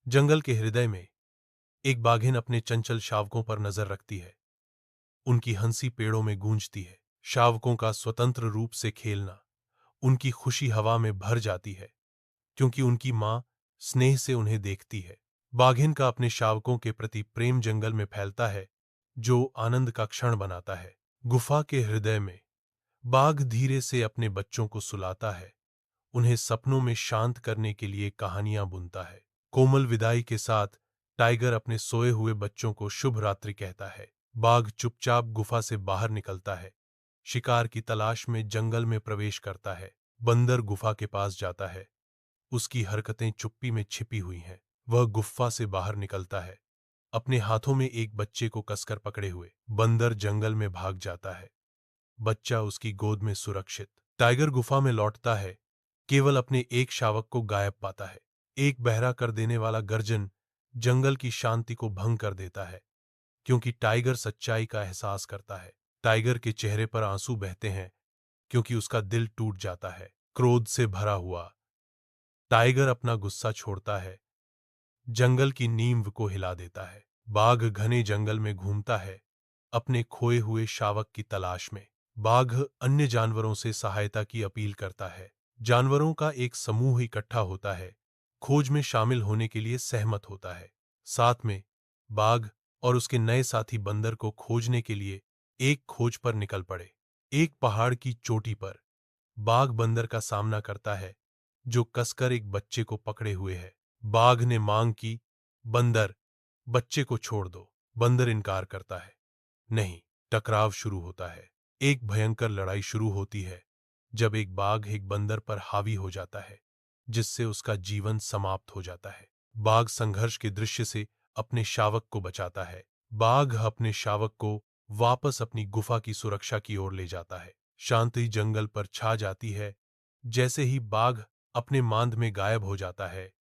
जंगल के हृदय में एक बाघिन अपने चंचल शावकों पर नजर रखती है। उनकी हंसी पेड़ों में गूंजती है। शावकों का स्वतंत्र रूप से खेलना उनकी खुशी हवा में भर जाती है, क्योंकि उनकी मां स्नेह से उन्हें देखती है। बाघिन का अपने शावकों के प्रति प्रेम जंगल में फैलता है, जो आनंद का क्षण बनाता है। गुफा के हृदय में बाघ धीरे से अपने बच्चों को सुलाता है, उन्हें सपनों में शांत करने के लिए कहानियां बुनता है। कोमल विदाई के साथ टाइगर अपने सोए हुए बच्चों को शुभ रात्रि कहता है। बाघ चुपचाप गुफा से बाहर निकलता है, शिकार की तलाश में जंगल में प्रवेश करता है। बंदर गुफा के पास जाता है, उसकी हरकतें चुप्पी में छिपी हुई हैं। वह गुफा से बाहर निकलता है, अपने हाथों में एक बच्चे को कसकर पकड़े हुए। बंदर जंगल में भाग जाता है, बच्चा उसकी गोद में सुरक्षित। टाइगर गुफा में लौटता है, केवल अपने एक शावक को गायब पाता है। एक बहरा कर देने वाला गर्जन जंगल की शांति को भंग कर देता है, क्योंकि टाइगर सच्चाई का एहसास करता है। टाइगर के चेहरे पर आंसू बहते हैं, क्योंकि उसका दिल टूट जाता है। क्रोध से भरा हुआ टाइगर अपना गुस्सा छोड़ता है, जंगल की नींव को हिला देता है। बाघ घने जंगल में घूमता है, अपने खोए हुए शावक की तलाश में। बाघ अन्य जानवरों से सहायता की अपील करता है। जानवरों का एक समूह इकट्ठा होता है, खोज में शामिल होने के लिए सहमत होता है। साथ में बाघ और उसके नए साथी बंदर को खोजने के लिए एक खोज पर निकल पड़े। एक पहाड़ की चोटी पर बाघ बंदर का सामना करता है, जो कसकर एक बच्चे को पकड़े हुए है। बाघ ने मांग की, बंदर, बच्चे को छोड़ दो। बंदर इनकार करता है। नहीं। टकराव शुरू होता है। एक भयंकर लड़ाई शुरू होती है, जब एक बाघ एक बंदर पर हावी हो जाता है, जिससे उसका जीवन समाप्त हो जाता है। बाघ संघर्ष के दृश्य से अपने शावक को बचाता है। बाघ अपने शावक को वापस अपनी गुफा की सुरक्षा की ओर ले जाता है। शांति जंगल पर छा जाती है। जैसे ही बाघ अपने मांद में गायब हो जाता है,